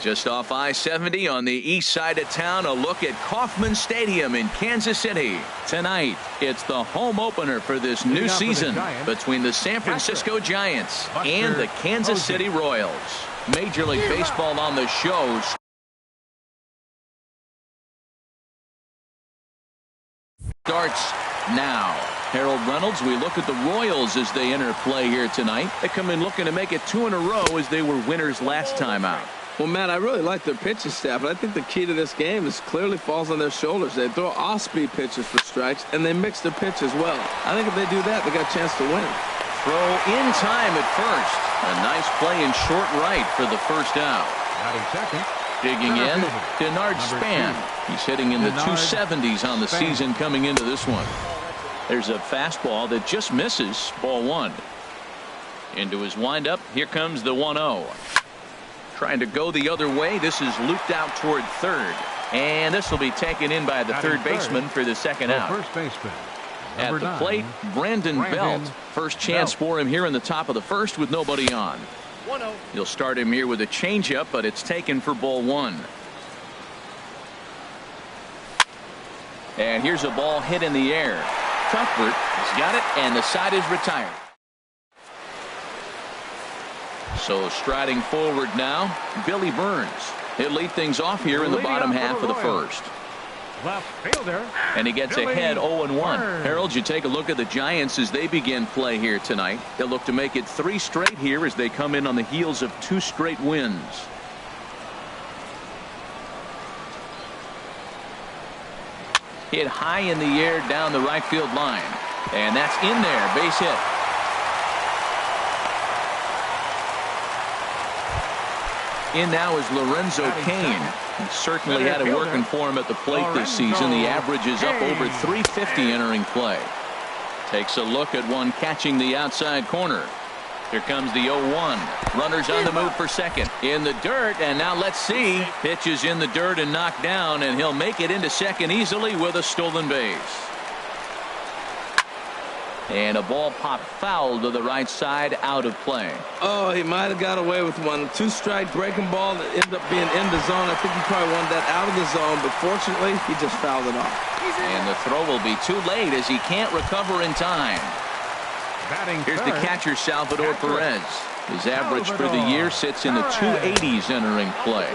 Just off I-70 on the east side of town, a look at Kauffman Stadium in Kansas City. Tonight, it's the home opener for this new season between the San Francisco Giants and the Kansas City Royals. Major League Baseball on the show. Starts now. Harold Reynolds, we look at the Royals as they enter play here tonight. They come in looking to make it 2 in a row as they were winners last time out. Well, Matt, I really like their pitching staff, but I think the key to this game is clearly falls on their shoulders. They throw off-speed pitches for strikes, and they mix their pitch as well. I think if they do that, they got a chance to win. Throw in time at first. A nice play in short right for the first out. Batting second. Digging in, Denard Span. He's hitting in the 270s on the season coming into this one. There's a fastball that just misses. Ball 1. Into his windup. Here comes the 1-0. Trying to go the other way. This is looped out toward third. And this will be taken in by the third baseman for the second out. First baseman. At the plate, Brandon Belt. First chance for him here in the top of the first with nobody on. He'll start him here with a changeup, but it's taken for ball 1. And here's a ball hit in the air. Cuthbert has got it, and the side is retired. So striding forward now, Billy Burns. He'll lead things off here in the bottom half of the first. Left fielder. And he gets ahead 0-1. Harold, you take a look at the Giants as they begin play here tonight. They'll look to make it 3 straight here as they come in on the heels of 2 straight wins. Hit high in the air down the right field line. And that's in there. Base hit. In now is Lorenzo Cain. He certainly had it working for him at the plate this season. The average is up over 350 entering play. Takes a look at one catching the outside corner. Here comes the 0-1. Runners on the move for second. In the dirt, and now let's see. Pitch is in the dirt and knocked down, and he'll make it into second easily with a stolen base. And a ball popped foul to the right side, out of play. Oh, he might have got away with one. 2-strike breaking ball that ended up being in the zone. I think he probably wanted that out of the zone, but fortunately, he just fouled it off. And the throw will be too late as he can't recover in time. Here's the catcher, Salvador Perez. His average for the year sits in the 280s entering play.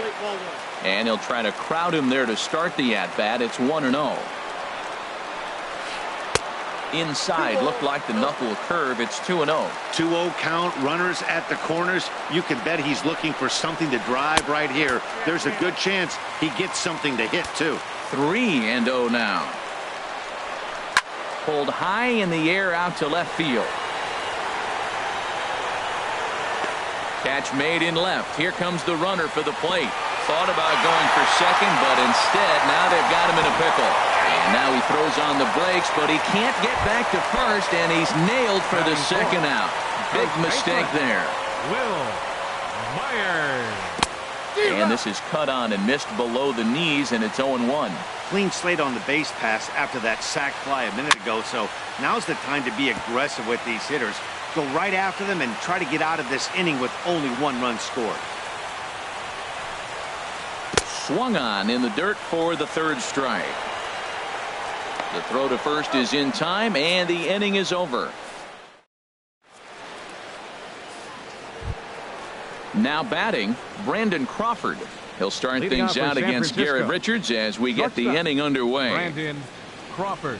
And he'll try to crowd him there to start the at-bat. It's 1-0. Inside, looked like the knuckle curve. It's 2-0. 2-0 count, runners at the corners. You can bet he's looking for something to drive right here. There's a good chance he gets something to hit too. 3-0 now. Pulled high in the air out to left field. Catch made in left. Here comes the runner for the plate. Thought about going for second, but instead now they've got him in a pickle. And now he throws on the brakes, but he can't get back to first, and he's nailed for the second out. Big mistake there. Will Myers. And this is cut on and missed below the knees, and it's 0-1. Clean slate on the base pass after that sac fly a minute ago, so now's the time to be aggressive with these hitters. Go right after them and try to get out of this inning with only 1 run scored. Swung on in the dirt for the 3rd strike. The throw to first is in time, and the inning is over. Now batting, Brandon Crawford. He'll start things out against Garrett Richards as we get the inning underway. Brandon Crawford.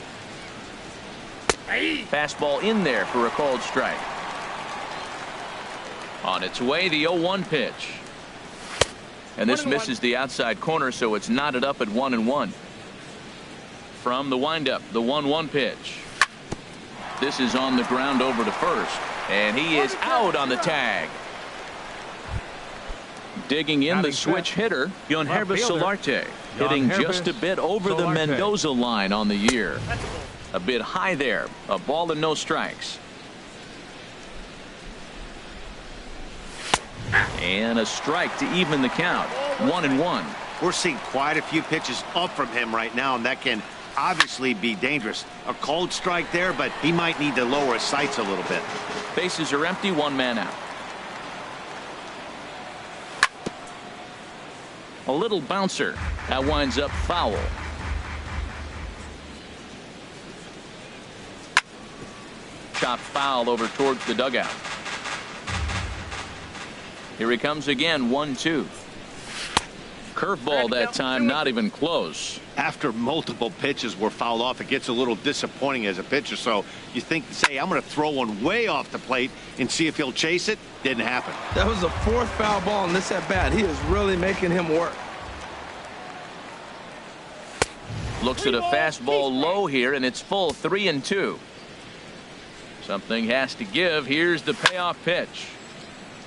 Fastball in there for a called strike. On its way, the 0-1 pitch. And this misses the outside corner, so it's knotted up at 1-1. From the windup, the 1-1 pitch. This is on the ground over to first, and he is out on the tag. Digging in the switch hitter, Hrezzo Solarte, hitting just a bit over the Mendoza line on the year. A bit high there, a ball and no strikes. And a strike to even the count. 1-1. We're seeing quite a few pitches up from him right now, and that can obviously be dangerous. A cold strike there, but he might need to lower his sights a little bit. Bases are empty, 1 man out. A little bouncer. That winds up foul. Chop foul over towards the dugout. Here he comes again, 1-2. Curveball that time, not even close. After multiple pitches were fouled off, it gets a little disappointing as a pitcher. So you think, say, I'm going to throw one way off the plate and see if he'll chase it. Didn't happen. That was the 4th foul ball in this at bat. He is really making him work. Looks at a fastball low here, and it's full, 3-2. Something has to give. Here's the payoff pitch.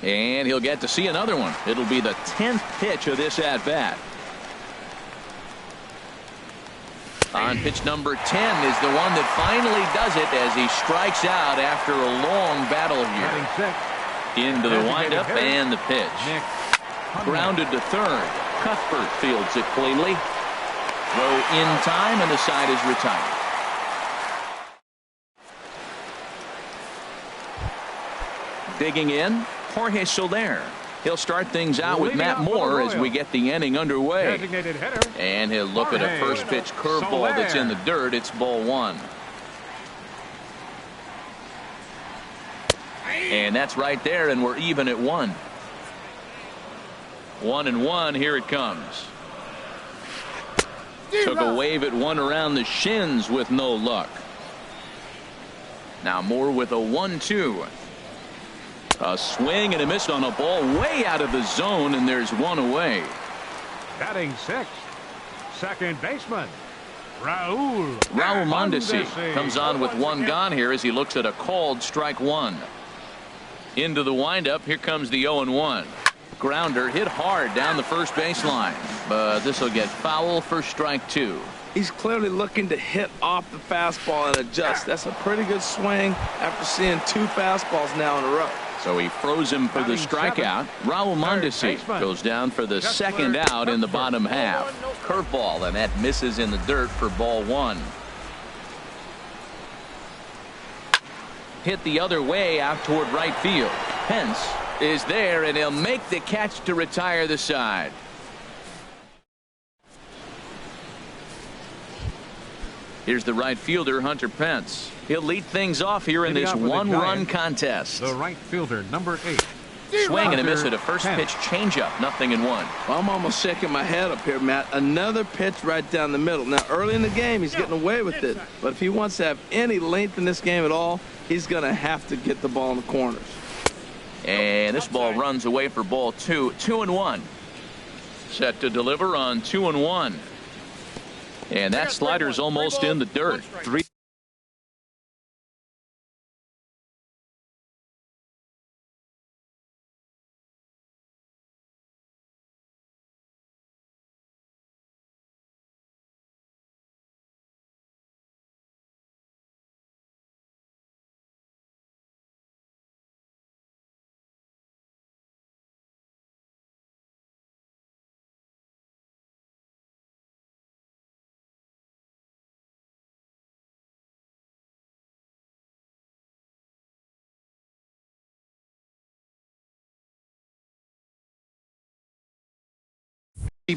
And he'll get to see another one. It'll be the 10th pitch of this at bat. On pitch number 10 is the one that finally does it as he strikes out after a long battle here. Into the windup and the pitch. Grounded to third. Cuthbert fields it cleanly. Throw in time, and the side is retired. Digging in, Jorge Soler. He'll start things out with Matt Moore as we get the inning underway. And he'll look at a first pitch curveball that's in the dirt. It's ball 1. And that's right there, and we're even at 1. 1-1. Here it comes. Took a wave at one around the shins with no luck. Now Moore with a 1-2. A swing and a miss on a ball way out of the zone, and there's one away. Batting 6th, second baseman, Raul Mondesi comes on with one gone here as he looks at a called strike 1. Into the windup. Here comes the 0-1. Grounder hit hard down the first baseline, but this will get foul for strike 2. He's clearly looking to hit off the fastball and adjust. That's a pretty good swing after seeing 2 fastballs now in a row. So he froze him for the strikeout. Raul Mondesi goes down for the second out in the bottom half. Curveball, and that misses in the dirt for ball 1. Hit the other way out toward right field. Pence is there, and he'll make the catch to retire the side. Here's the right fielder, Hunter Pence. He'll lead things off here in this one-run contest. The right fielder, number 8. Swing and a miss at a first pitch changeup. 0-1. Well, I'm almost shaking my head up here, Matt. Another pitch right down the middle. Now, early in the game, he's getting away with it. But if he wants to have any length in this game at all, he's going to have to get the ball in the corners. And this ball runs away for ball 2. 2-1. Set to deliver on 2-1. And that slider's almost in the dirt. 3.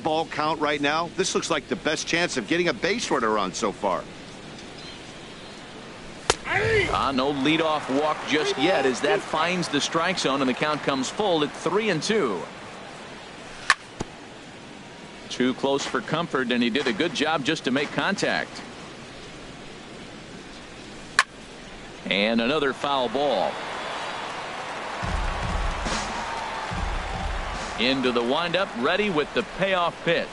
Ball count right now. This looks like the best chance of getting a base runner on so far. No leadoff walk just yet as that finds the strike zone, and the count comes full at 3-2. Too close for comfort, and he did a good job just to make contact. And another foul ball. Into the windup, ready with the payoff pitch.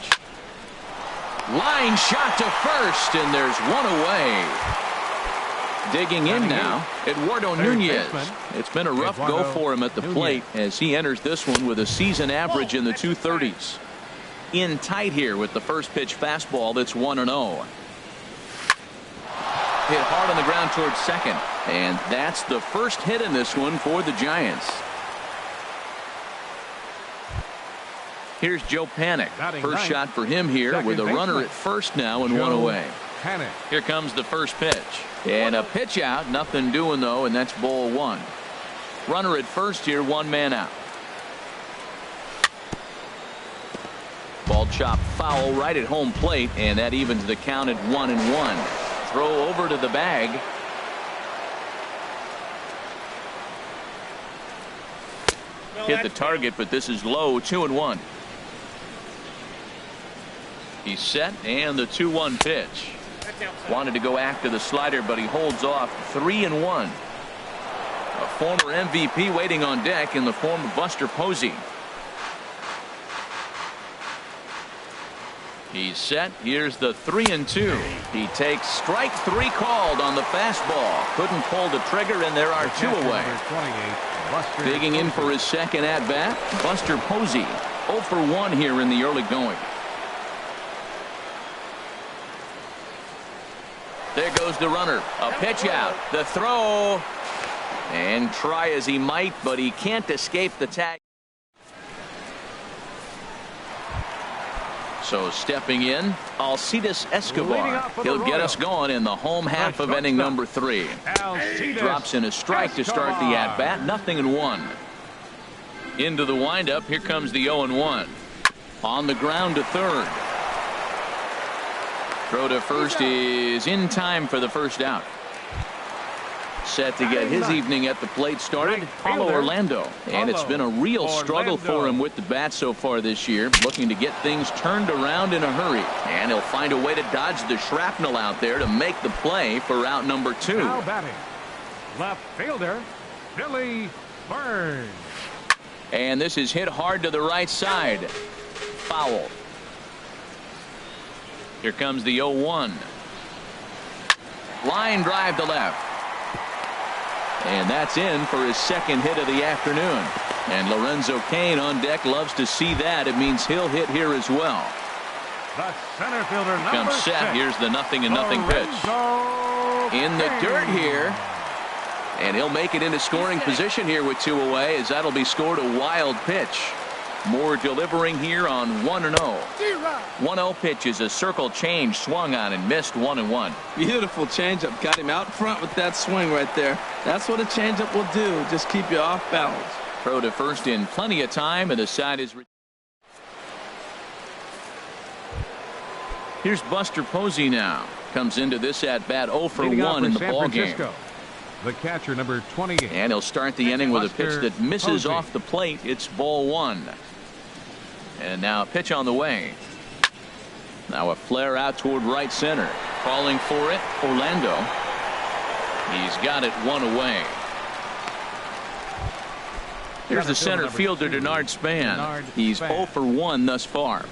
Line shot to first, and there's one away. Digging in now, Eduardo Nunez. It's been a rough go for him at the plate as he enters this one with a season average in the 230s. In tight here with the first pitch fastball that's 1-0. Hit hard on the ground towards second, and that's the first hit in this one for the Giants. Here's Joe Panik. First shot for him here with a runner at first now and one away. Here comes the first pitch. And a pitch out. Nothing doing, though, and that's ball 1. Runner at first here, 1 man out. Ball chop foul right at home plate, and that evens the count at 1-1. Throw over to the bag. Hit the target, but this is low. 2-1. He's set, and the 2-1 pitch. Wanted to go after the slider, but he holds off. 3-1. A former MVP waiting on deck in the form of Buster Posey. He's set. Here's the 3-2. He takes strike 3 called on the fastball. Couldn't pull the trigger, and there are 2 away. Digging in for his second at-bat, Buster Posey. 0 for 1 here in the early going. There goes the runner. A pitch out. The throw. And try as he might, but he can't escape the tag. So stepping in, Alcides Escobar. He'll get us going in the home half of inning number 3. Drops in a strike to start the at-bat. 0-1. Into the windup. Here comes the 0-1. On the ground to third. Throw to first is in time for the first out. Set to get his evening at the plate started, Paulo Orlando. And it's been a real struggle for him with the bat so far this year, looking to get things turned around in a hurry. And he'll find a way to dodge the shrapnel out there to make the play for out number 2. Now batting, left fielder, Billy Burns. And this is hit hard to the right side. Foul. Here comes the 0-1. Line drive to left. And that's in for his second hit of the afternoon. And Lorenzo Cain on deck loves to see that. It means he'll hit here as well. The center fielder Comes set. Here's the 0-0 pitch. In the dirt here. And he'll make it into scoring position here with 2 away, as that'll be scored a wild pitch. Moore delivering here on 1-0. 1-0 pitch is a circle change, swung on and missed. 1-1. Beautiful changeup. Got him out front with that swing right there. That's what a changeup will do. Just keep you off balance. Throw to first in plenty of time, and the side is. Here's Buster Posey now. Comes into this at bat 0 for 1 in the ball game. The catcher, number 28. And he'll start the inning with a pitch that misses Posey. off the plate. It's ball 1. And now a pitch on the way. Now a flare out toward right center. Calling for it, Orlando. He's got it 1 away. Here's the center fielder, Denard Span. He's 0 for 1 thus far.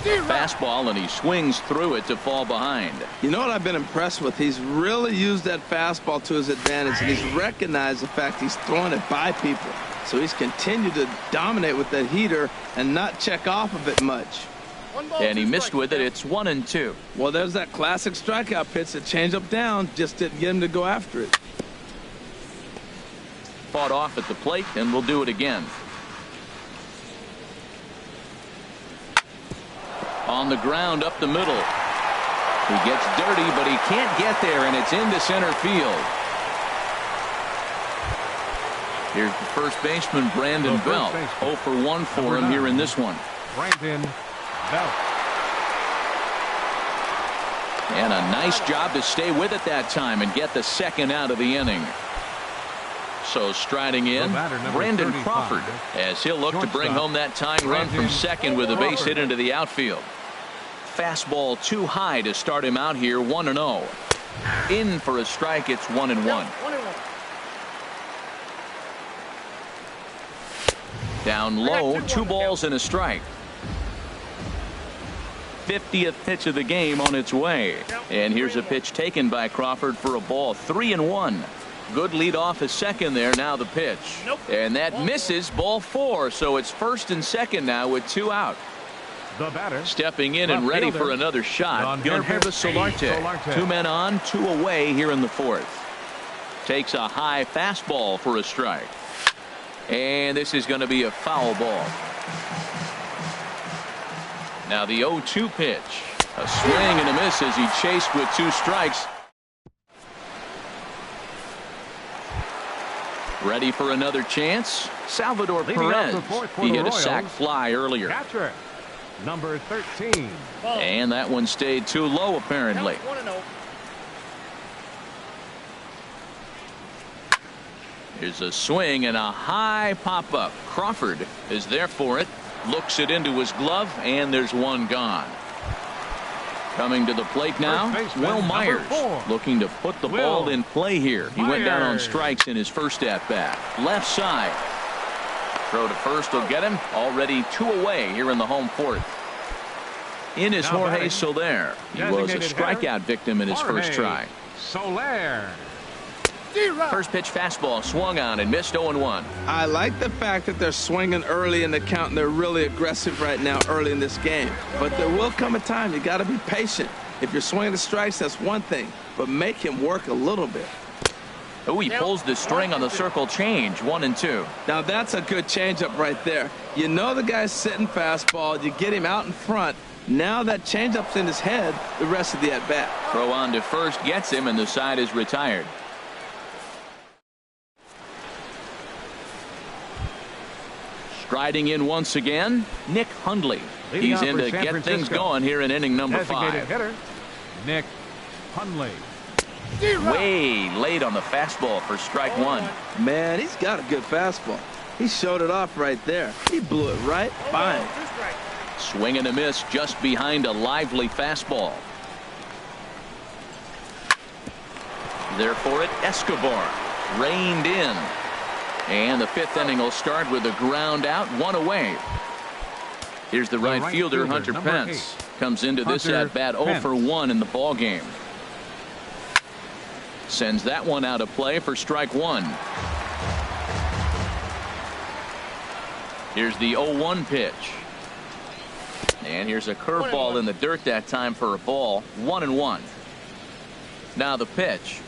Fastball, and he swings through it to fall behind. You know what I've been impressed with? He's really used that fastball to his advantage, and he's recognized the fact he's throwing it by people. So he's continued to dominate with that heater and not check off of it much. And he missed with it. It's 1-2. Well, there's that classic strikeout pitch that changed up down, just didn't get him to go after it. Fought off at the plate, and we'll do it again. On the ground up the middle. He gets dirty, but he can't get there, and it's into center field. Here's the first baseman, Brandon Belt. 0 for 1 for him here in this one. Brandon Belt. And a nice job to stay with it that time and get the second out of the inning. So striding in, Brandon Crawford, as he'll look to bring home that tying run from second with a base hit into the outfield. Fastball too high to start him out here. 1-0. In for a strike. It's 1-1. Down low, 2 balls and a strike. 50th pitch of the game on its way. And here's a pitch taken by Crawford for a ball. 3-1. Good lead off at second there. Now the pitch. And that misses. Ball 4. So it's first and second now with 2 out. The batter. Stepping in and ready for another shot. Gilhervis Solarte. 2 men on, 2 away here in the 4th. Takes a high fastball for a strike. And this is going to be a foul ball. Now the 0-2 pitch. A swing and a miss as he chased with 2 strikes. Ready for another chance. Salvador Leading off Perez. the fourth for He the hit a Royals, sac fly earlier. Catcher, number 13. And that one stayed too low, apparently. Here's a swing and a high pop-up. Crawford is there for it. Looks it into his glove, and there's one gone. Coming to the plate now, Will Myers, looking to put the ball in play here. He went down on strikes in his first at-bat. Left side. Throw to first will get him. Already 2 away here in the home fourth. In is Jorge Soler. He was a strikeout victim in his first try. Soler. First pitch fastball swung on and missed 0-1. I like the fact that they're swinging early in the count, and they're really aggressive right now early in this game. But there will come a time you got to be patient. If you're swinging the strikes, that's one thing, but make him work a little bit. Oh, he pulls the string on the circle change. 1-2. Now that's a good changeup right there. You know the guy's sitting fastball. You get him out in front. Now that changeup's in his head the rest of the at-bat. Throw on to first gets him, and the side is retired. Striding in once again, Nick Hundley. He's in to get things going here in inning number 5. Hitter, Nick Hundley. Way late on the fastball for strike 1. Man, he's got a good fastball. He showed it off right there. He blew it right by him. Swing and a miss just behind a lively fastball. There for it, Escobar. Reined in. And the 5th inning will start with a ground out, 1 away. Here's the right fielder, Hunter Pence. Comes into this at-bat 0 for 1 in the ball game. Sends that one out of play for strike 1. Here's the 0-1 pitch. And here's a curveball in the dirt that time for a ball. 1-1. Now the pitch.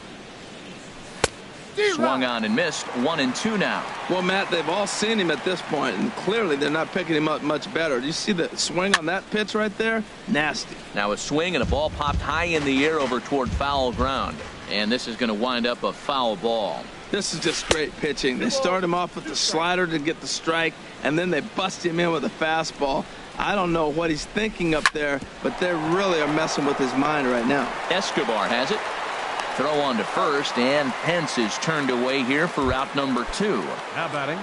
Swung on and missed. 1-2 now. Well, Matt, they've all seen him at this point, and clearly they're not picking him up much better. Do you see the swing on that pitch right there? Nasty. Now a swing and a ball popped high in the air over toward foul ground. And this is going to wind up a foul ball. This is just great pitching. They start him off with the slider to get the strike, and then they bust him in with a fastball. I don't know what he's thinking up there, but they really are messing with his mind right now. Escobar has it. Throw on to first, and Pence is turned away here for route number 2. Now batting.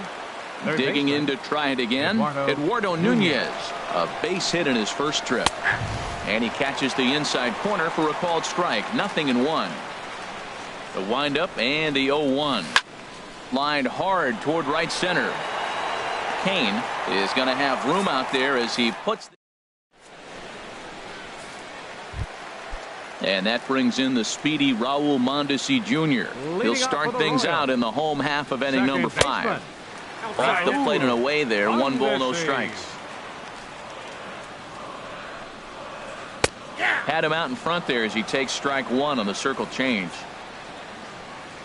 Digging in to try it again, Eduardo Nunez. A base hit in his first trip. And he catches the inside corner for a called strike. 0-1. The windup and the 0-1. Lined hard toward right center. Kane is going to have room out there as he puts. And that brings in the speedy Raul Mondesi Jr. He'll start things out in the home half of inning number 5. Off the plate and away there. 1 ball, no strikes. Had him out in front there as he takes strike 1 on the circle change.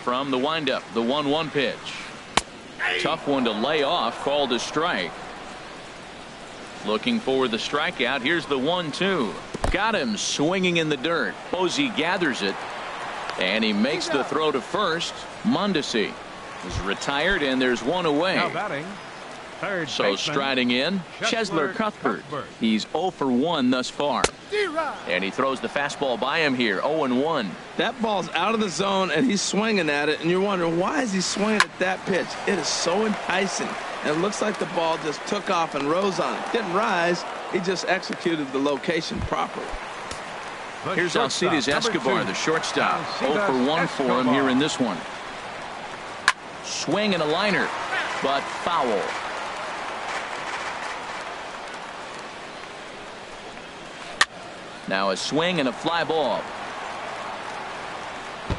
From the windup, the 1-1 pitch. Tough one to lay off, called a strike. Looking for the strikeout. Here's the 1-2. Got him swinging in the dirt. Posey gathers it, and he makes the throw to first. Mondesi is retired, and there's 1 away. Now batting. Third So baseman, striding in, Chesler Cuthbert. He's 0 for 1 thus far. And he throws the fastball by him here. 0-1. That ball's out of the zone, and he's swinging at it, and you're wondering, why is he swinging at that pitch? It is so enticing. And it looks like the ball just took off and rose on it. Didn't rise. He just executed the location properly. Here's Alcides Escobar, the shortstop. 0 for 1 for him here in this one. Swing and a liner, but foul. Now a swing and a fly ball.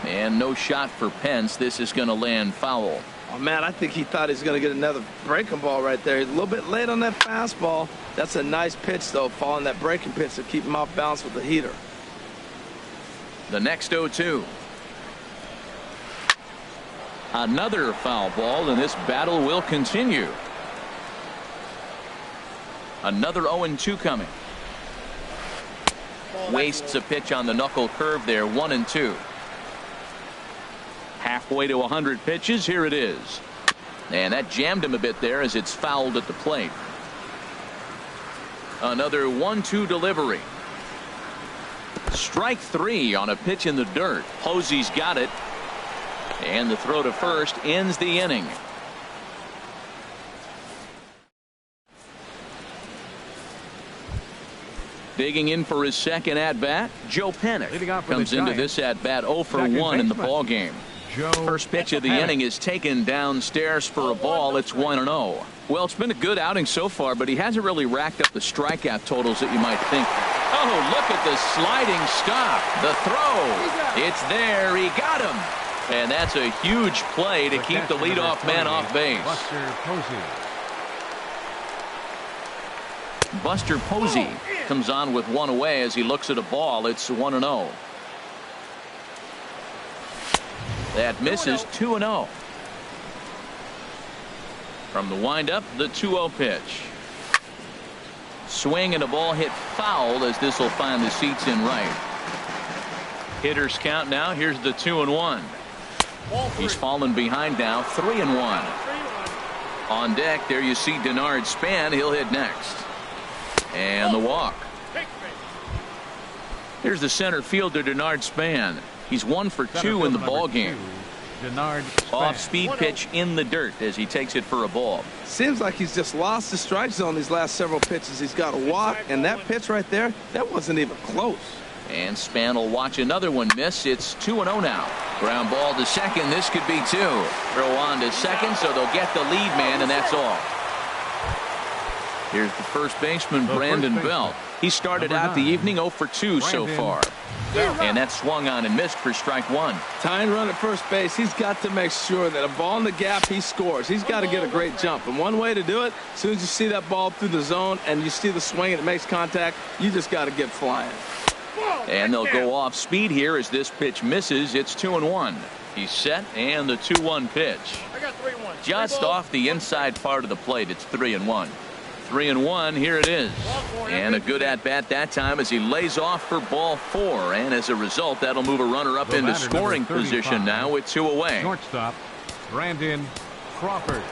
And no shot for Pence. This is going to land foul. Oh, man, I think he thought he was going to get another breaking ball right there. He's a little bit late on that fastball. That's a nice pitch, though, following that breaking pitch to keep him off balance with the heater. The next 0-2. Another foul ball, and this battle will continue. Another 0-2 coming. Wastes a pitch on the knuckle curve there. 1-2. Halfway to 100 pitches. Here it is. And that jammed him a bit there as it's fouled at the plate. Another 1-2 delivery. Strike 3 on a pitch in the dirt. Posey's got it. And the throw to first ends the inning. Digging in for his second at-bat, Joe Panik comes into this at-bat 0 for 1 in the ballgame. First pitch of the inning is taken downstairs for a ball. It's 1-0. Well, it's been a good outing so far, but he hasn't really racked up the strikeout totals that you might think. Oh, look at the sliding stop. The throw. It's there. He got him. And that's a huge play to keep the leadoff man off base. Buster Posey comes on with one away as he looks at a ball. It's 1-0. That misses. 2-0. From the windup, the 2-0 pitch. Swing and a ball hit foul as this will find the seats in right. Hitters count now. Here's the 2-1. He's fallen behind now. 3-1. On deck, there you see Denard Span. He'll hit next. And the walk. Here's the center fielder, Denard Span. He's 1 for 2 in the ball game. Off-speed pitch in the dirt as he takes it for a ball. Seems like he's just lost the strike zone these last several pitches. He's got a walk, and that pitch right there, that wasn't even close. And Span will watch another one miss. It's 2-0 now. Ground ball to second. This could be 2. Throw on to second, so they'll get the lead man, and that's all. Here's the first baseman, Brandon Belt. He started out the evening 0 for 2 so far. And that swung on and missed for strike 1. Tying run at first base. He's got to make sure that a ball in the gap, he scores. He's got to get a great jump. And one way to do it, as soon as you see that ball through the zone and you see the swing and it makes contact, you just got to get flying. And they'll go off speed here as this pitch misses. It's 2-1. He's set, and the 2-1 pitch. Just off the inside part of the plate. It's 3-1. 3-1. Here it is. And a good at-bat that time as he lays off for ball 4. And as a result, that'll move a runner up into scoring position now with 2 away. Shortstop, Brandon Crawford.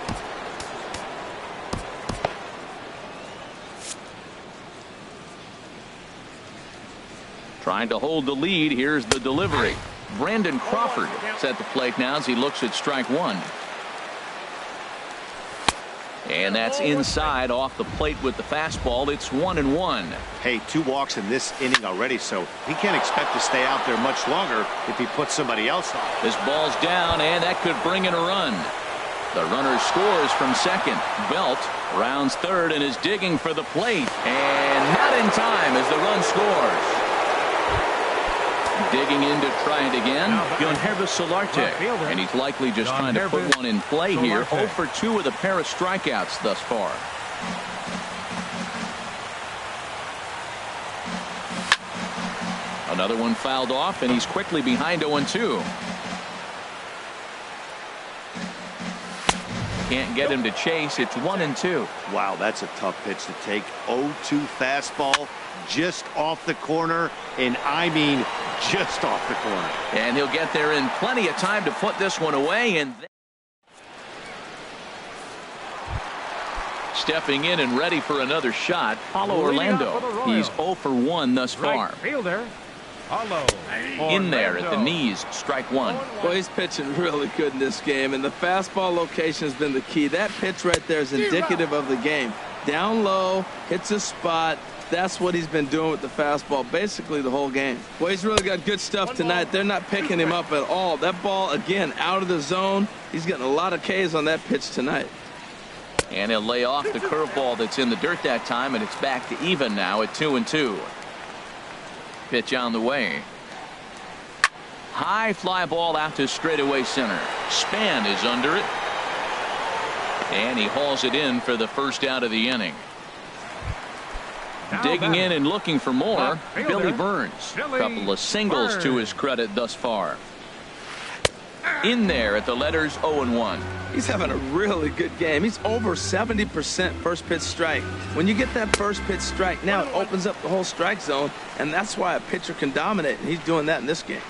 Trying to hold the lead. Here's the delivery. Brandon Crawford is at the plate now as he looks at strike 1. And that's inside off the plate with the fastball. It's 1-1. Hey, 2 walks in this inning already, so he can't expect to stay out there much longer if he puts somebody else on. This ball's down, and that could bring in a run. The runner scores from second. Belt rounds third and is digging for the plate. And not in time as the run scores. Digging in to try it again, hrezzo. And he's likely just trying to put one in play here. 0 for 2 with a pair of strikeouts thus far. Another one fouled off, and he's quickly behind 0-2. Can't get him to chase. It's 1-2. Wow, that's a tough pitch to take. 0-2 fastball. Just off the corner, and I mean just off the corner. And he'll get there in plenty of time to put this one away. And stepping in and ready for another shot, Paulo Orlando. He's 0 for 1 thus far. Fielder, in there at the knees, strike 1. Well, he's pitching really good in this game, and the fastball location has been the key. That pitch right there is indicative of the game. Down low, hits a spot. That's what he's been doing with the fastball basically the whole game. Well, he's really got good stuff tonight. They're not picking him up at all. That ball, again, out of the zone. He's getting a lot of Ks on that pitch tonight. And he'll lay off the curveball that's in the dirt that time, and it's back to even now at 2-2. Pitch on the way. High fly ball out to straightaway center. Span is under it. And he hauls it in for the first out of the inning. Digging in and looking for more, Billy Burns. A couple of singles to his credit thus far. In there at the letters 0-1. He's having a really good game. He's over 70% first pitch strike. When you get that first pitch strike, now it opens up the whole strike zone, and that's why a pitcher can dominate, and he's doing that in this game.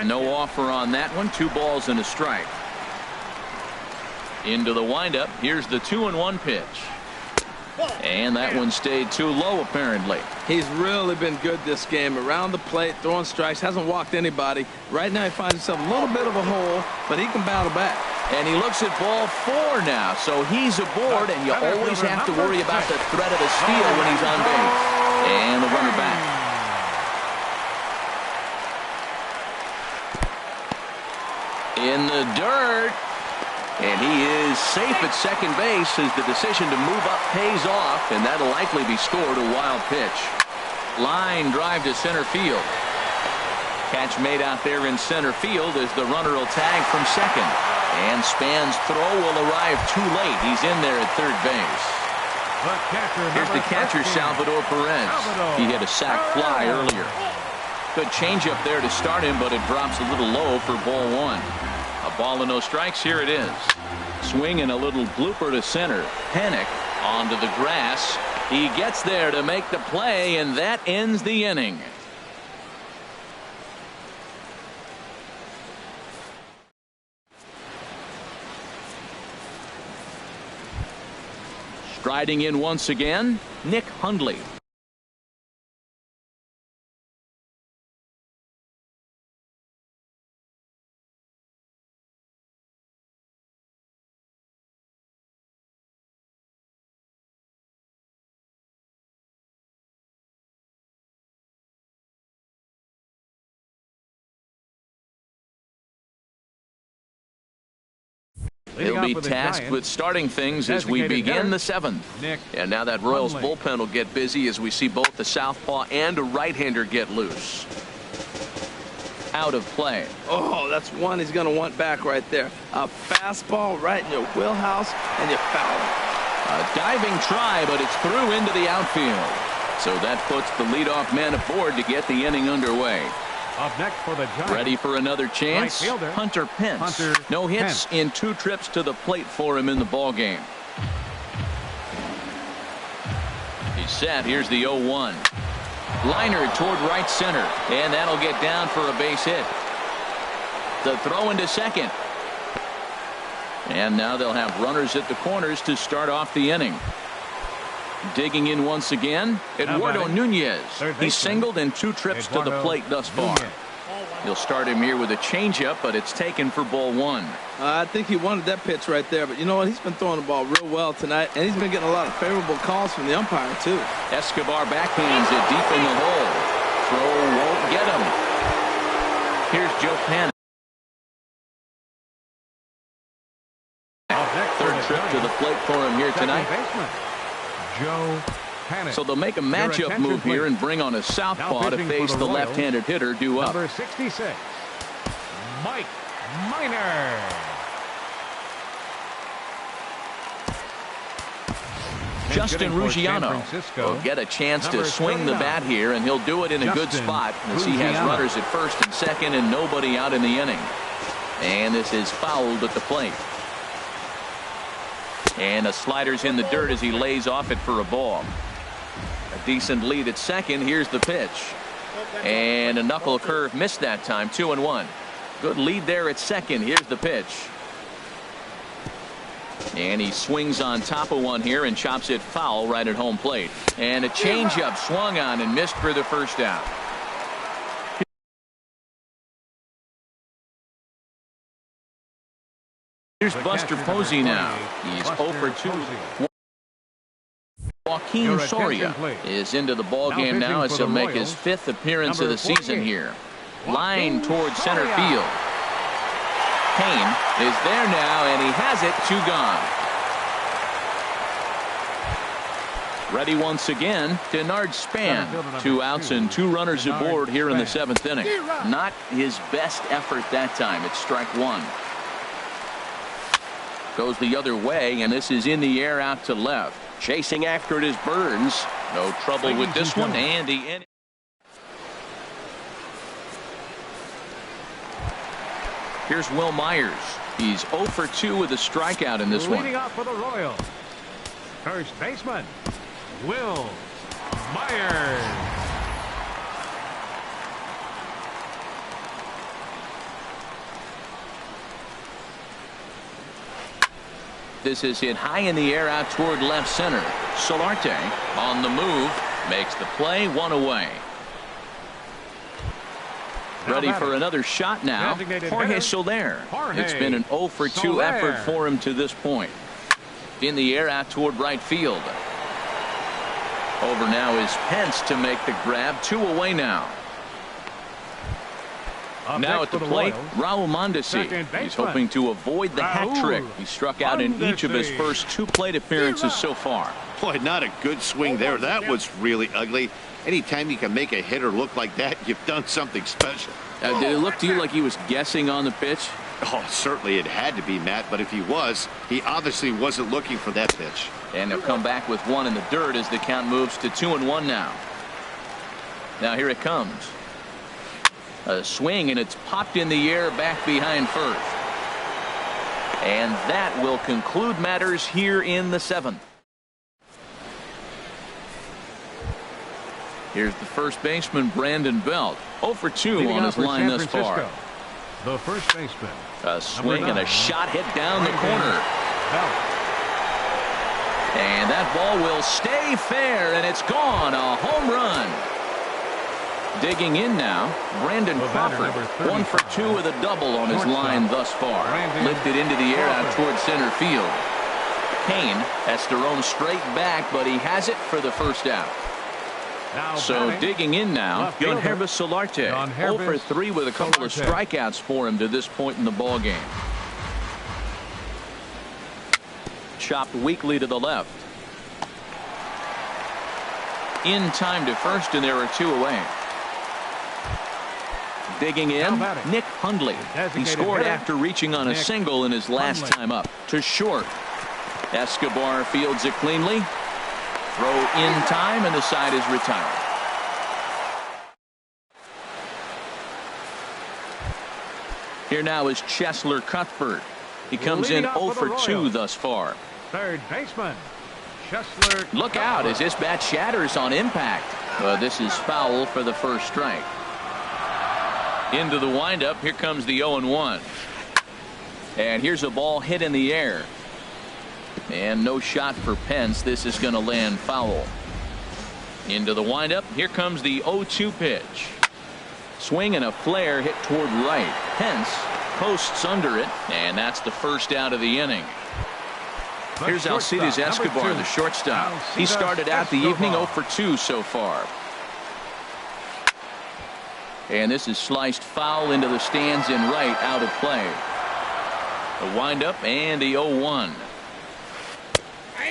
No offer on that one. 2 balls and a strike. Into the windup. Here's the 2-1 pitch. And that one stayed too low, apparently. He's really been good this game. Around the plate, throwing strikes, hasn't walked anybody. Right now he finds himself a little bit of a hole, but he can battle back. And he looks at ball 4 now, so he's aboard, and you always have to worry about the threat of a steal when he's on base. And the runner back. In the dirt. And he is safe at second base as the decision to move up pays off, and that'll likely be scored a wild pitch. Line drive to center field. Catch made out there in center field as the runner will tag from second. And Span's throw will arrive too late. He's in there at third base. Here's the catcher, Salvador Perez. He hit a sac fly earlier. Good changeup there to start him, but it drops a little low for ball 1. A ball and no strikes. Here it is. Swing and a little blooper to center. Panic onto the grass. He gets there to make the play, and that ends the inning. Striding in once again, Nick Hundley. He'll be tasked with starting things as we begin the 7th. And now that Royals bullpen will get busy as we see both the southpaw and a right-hander get loose. Out of play. Oh, that's one he's going to want back right there. A fastball right in your wheelhouse, and you foul it. A diving try, but it's through into the outfield. So that puts the leadoff man aboard to get the inning underway. Up next for the Giants. Ready for another chance? Right Hunter Pence. No hits in 2 trips to the plate for him in the ball game. He's set. Here's the 0-1. Liner toward right center, and that'll get down for a base hit. The throw into second. And now they'll have runners at the corners to start off the inning. Digging in once again, Eduardo Nunez. He's singled in 2 trips to the plate thus far. He'll start him here with a changeup, but it's taken for ball 1. I think he wanted that pitch right there, but you know what? He's been throwing the ball real well tonight, and he's been getting a lot of favorable calls from the umpire, too. Escobar backhands it deep in the hole. Throw won't get him. Here's Joe Panic. Third trip to the plate for him here tonight. So they'll make a matchup move here and bring on a southpaw to face the left-handed hitter due up. Number 66, Mike Minor. Justin Ruggiano will get a chance to swing the bat here, and he'll do it in a good spot as he has runners at first and second and nobody out in the inning. And this is fouled at the plate. And a slider's in the dirt as he lays off it for a ball. A decent lead at second. Here's the pitch. And a knuckle curve missed that time. 2-1. Good lead there at second. Here's the pitch. And he swings on top of one here and chops it foul right at home plate. And a changeup swung on and missed for the first out. Here's Buster Posey now. He's 0 for 2. Joaquin Soria is into the ball game now as he'll make his 5th appearance of the season here. Line towards center field. Kane is there now, and he has it. 2 gone. Ready once again, Denard Span. 2 outs and 2 runners aboard here in the 7th inning. Not his best effort that time. It's strike 1. Goes the other way, and this is in the air out to left. Chasing after it is Burns. No trouble with this one, and the end. Here's Will Myers. He's 0 for 2 with a strikeout in this one. Leading off for the Royals, first baseman Will Myers. This is hit high in the air out toward left center. Solarte on the move makes the play, one away. Ready for another shot now. Jorge Soler. It's been an 0 for 2 effort for him to this point. In the air out toward right field. Over now is Pence to make the grab. 2 away now. Now at the plate, Raul Mondesi. He's hoping to avoid the hat trick. He struck out in each of his first 2 plate appearances so far. Boy, not a good swing there. That was really ugly. Anytime you can make a hitter look like that, you've done something special. Did it look to you like he was guessing on the pitch? Oh, certainly it had to be, Matt, but if he was, he obviously wasn't looking for that pitch. And he'll come back with 1 in the dirt as the count moves to 2-1 now. Now here it comes. A swing, and it's popped in the air back behind first. And that will conclude matters here in the 7th. Here's the first baseman, Brandon Belt. 0 for 2 on his line thus far. The first baseman. A swing and a shot hit down the corner. And that ball will stay fair, and it's gone. A home run. Digging in now, Brandon Crawford. 1 for 2 with a double on his line thus far. Lifted into the air out toward center field. Kane has to roam straight back, but he has it for the first out. So digging in now, Hrezzo Solarte. 0 for 3 with a couple of strikeouts for him to this point in the ball game. Chopped weakly to the left. In time to first, and there are 2 away. Digging in, Nick Hundley. He scored after reaching on a single in his last time up. To short. Escobar fields it cleanly. Throw in time, and the side is retired. Here now is Cheslor Cuthbert. He comes in 0 for 2 thus far. Third baseman, Cheslor. Look out as this bat shatters on impact. This is foul for the first strike. Into the windup. Here comes the 0-1. And here's a ball hit in the air. And no shot for Pence. This is going to land foul. Into the windup. Here comes the 0-2 pitch. Swing and a flare hit toward right. Pence posts under it, and that's the first out of the inning. Here's Alcides Escobar, the shortstop. He started out the evening 0 for 2 so far. And this is sliced foul into the stands in right, out of play. The windup and the 0-1.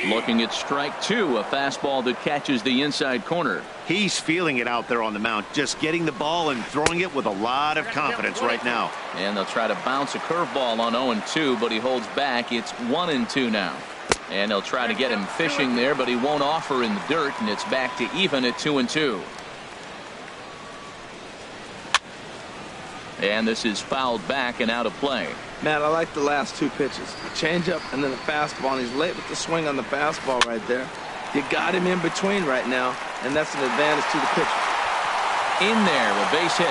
Looking at strike 2, a fastball that catches the inside corner. He's feeling it out there on the mound, just getting the ball and throwing it with a lot of confidence right now. And they'll try to bounce a curveball on 0-2, but he holds back. It's 1-2 now. And they'll try to get him fishing there, but he won't offer in the dirt, and it's back to even at 2-2. And this is fouled back and out of play. Matt, I like the last 2 pitches. The changeup and then the fastball, and he's late with the swing on the fastball right there. You got him in between right now, and that's an advantage to the pitcher. In there, a base hit.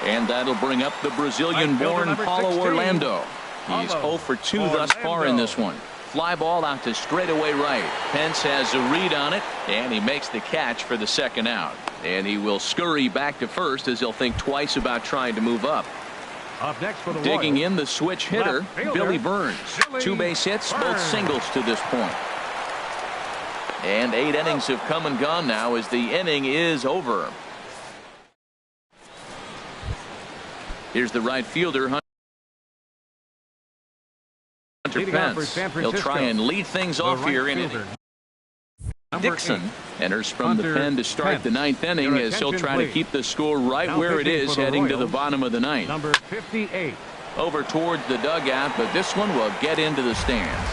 And that'll bring up the Brazilian-born Paulo Orlando. He's 0 for 2 thus far in this one. Fly ball out to straightaway right. Pence has a read on it, and he makes the catch for the second out. And he will scurry back to first as he'll think twice about trying to move up. Up next for the Digging Royals, in the switch hitter, Billy Burns. 2 base hits, both singles to this point. And 8 innings have come and gone now as the inning is over. Here's the right fielder, Hunter Pence. He'll try and lead things off here in it. Dixon enters from the pen to start the 9th inning as he'll try to keep the score right where it is heading to the bottom of the 9th. Number 58. Over towards the dugout, but this one will get into the stands.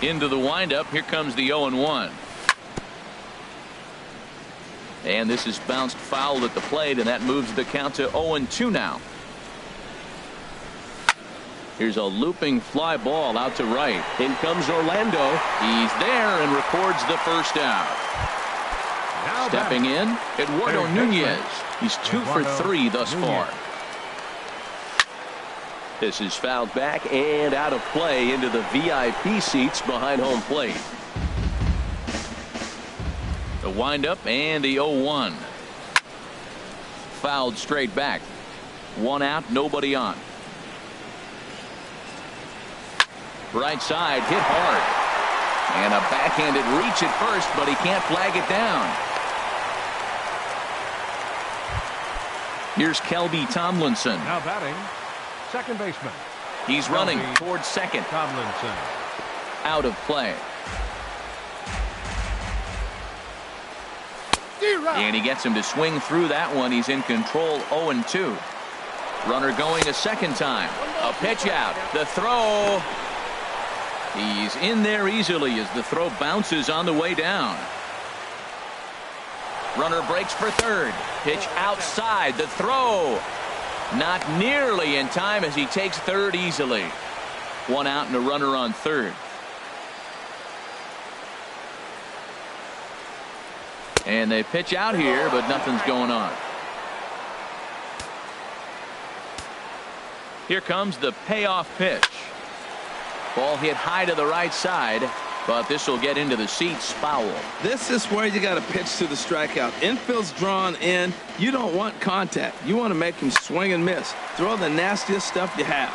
Into the windup. Here comes the 0-1. And this is bounced foul at the plate, and that moves the count to 0-2 now. Here's a looping fly ball out to right. In comes Orlando. He's there and records the first out. Stepping in, Eduardo Nunez. He's 2 for 3 thus far. This is fouled back and out of play into the VIP seats behind home plate. The windup and the 0-1. Fouled straight back. 1 out, nobody on. Right side, hit hard. And a backhanded reach at first, but he can't flag it down. Here's Kelby Tomlinson. Now batting, second baseman. He's running towards second. Tomlinson. Out of play. And he gets him to swing through that one. He's in control, 0-2. Runner going a second time. A pitch out. The throw. He's in there easily as the throw bounces on the way down. Runner breaks for third. Pitch outside. The throw. Not nearly in time as he takes third easily. 1 out and a runner on third. And they pitch out here, but nothing's going on. Here comes the payoff pitch. Ball hit high to the right side, but this will get into the seats, foul. This is where you got to pitch to the strikeout. Infield's drawn in. You don't want contact. You want to make him swing and miss. Throw the nastiest stuff you have.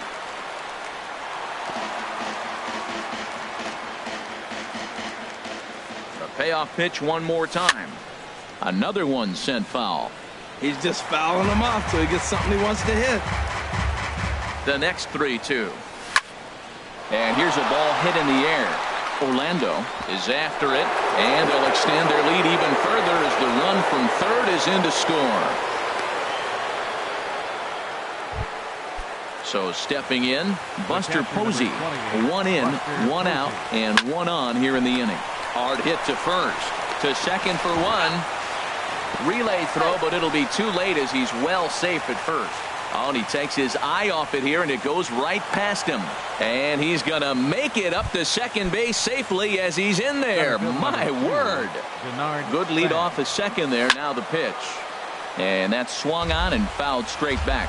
A payoff pitch one more time. Another one sent foul. He's just fouling them off till he gets something he wants to hit. The next 3-2. And here's a ball hit in the air. Orlando is after it, and they'll extend their lead even further as the run from third is in to score. So stepping in, Buster Posey. 1 in, 1 out, and 1 on here in the inning. Hard hit to first. To second for 1. Relay throw, but it'll be too late as he's well safe at first. Oh, and he takes his eye off it here, and it goes right past him. And he's going to make it up to second base safely as he's in there. My word. Good lead off at second there. Now the pitch. And that's swung on and fouled straight back.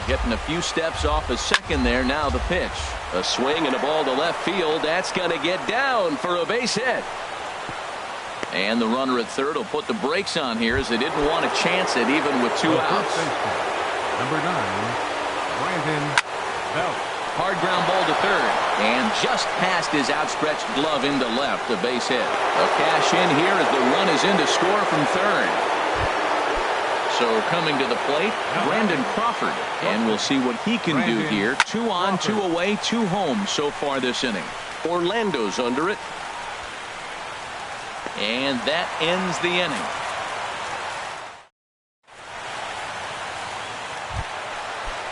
Getting a few steps off a second there. Now the pitch. A swing and a ball to left field. That's going to get down for a base hit. And the runner at third will put the brakes on here as they didn't want to chance it even with 2 outs. Number 9, Brandon Belt. Hard ground ball to third. And just past his outstretched glove into left. A base hit. A cash in here as the run is in to score from third. So coming to the plate, Brandon Crawford. And we'll see what he can do here. 2 on, 2 away, 2 home so far this inning. Orlando's under it. And that ends the inning.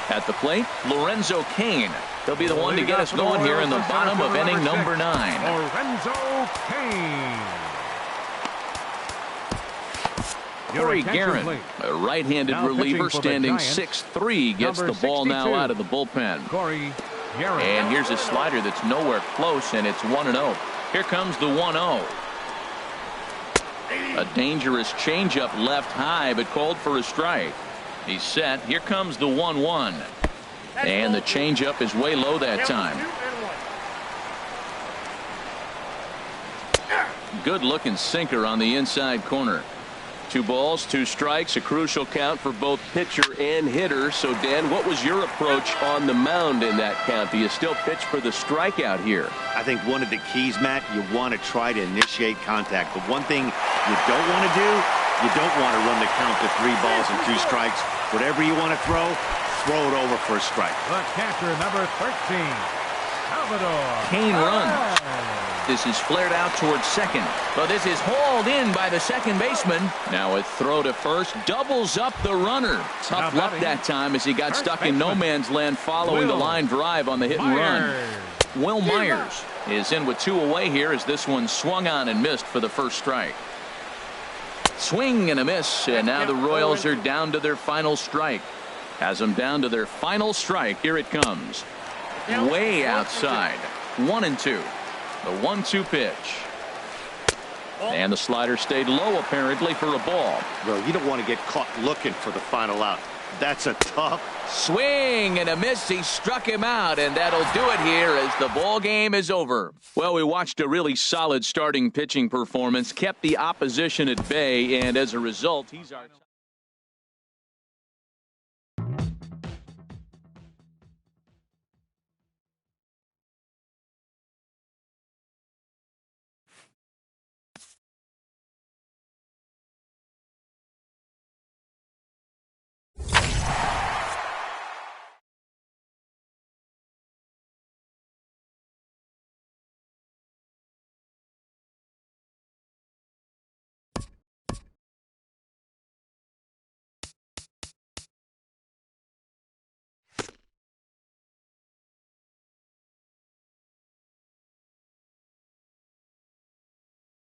At the plate, Lorenzo Cain. He'll be the one to get us going here in the bottom of inning number 9. Lorenzo Cain. Corey Guerin, a right-handed reliever standing 6'3", gets the ball now out of the bullpen. Corey Guerin. And here's a slider that's nowhere close, and it's 1-0. Here comes the 1-0. A dangerous changeup left high, but called for a strike. He's set. Here comes the 1-1. And the changeup is way low that time. Good looking sinker on the inside corner. 2 balls, 2 strikes, a crucial count for both pitcher and hitter. So Dan, what was your approach on the mound in that count? Do you still pitch for the strikeout here? I think one of the keys, Matt, you want to try to initiate contact. The one thing you don't want to do, you don't want to run the count to 3 balls and 2 strikes. Whatever you want to throw it over for a strike. The catcher, number 13, Salvador. Cain runs. This is flared out towards second, but this is hauled in by the second baseman. Now a throw to first doubles up the runner. Tough luck that time as he got stuck in no man's land following the line drive on the hit and run. Will Myers is in with 2 away here as this one swung on and missed for the first strike. Swing and a miss, and now the Royals are down to their final strike. Has them down to their final strike. Here it comes. Way outside. 1-2. The 1-2 pitch. And the slider stayed low, apparently, for a ball. Well, you don't want to get caught looking for the final out. That's a tough Swing and a miss. He struck him out, and that'll do it here as the ball game is over. Well, we watched a really solid starting pitching performance, kept the opposition at bay, and as a result, he's our